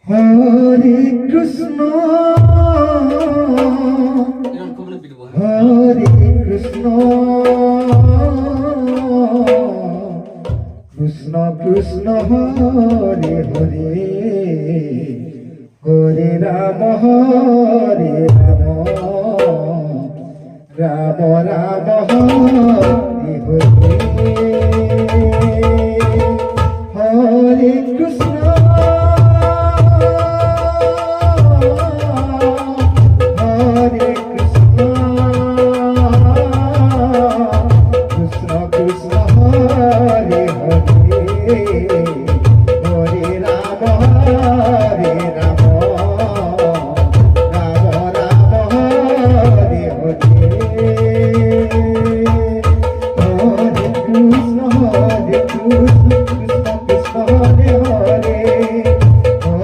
Hare Krishna Hare Krishna Krishna Krishna Hare Hare Hare Ram Hare Ram Ram Ram Hare Hare Hare Krishna Hare Krishna Krishna Krishna Hare Hare Hare Ram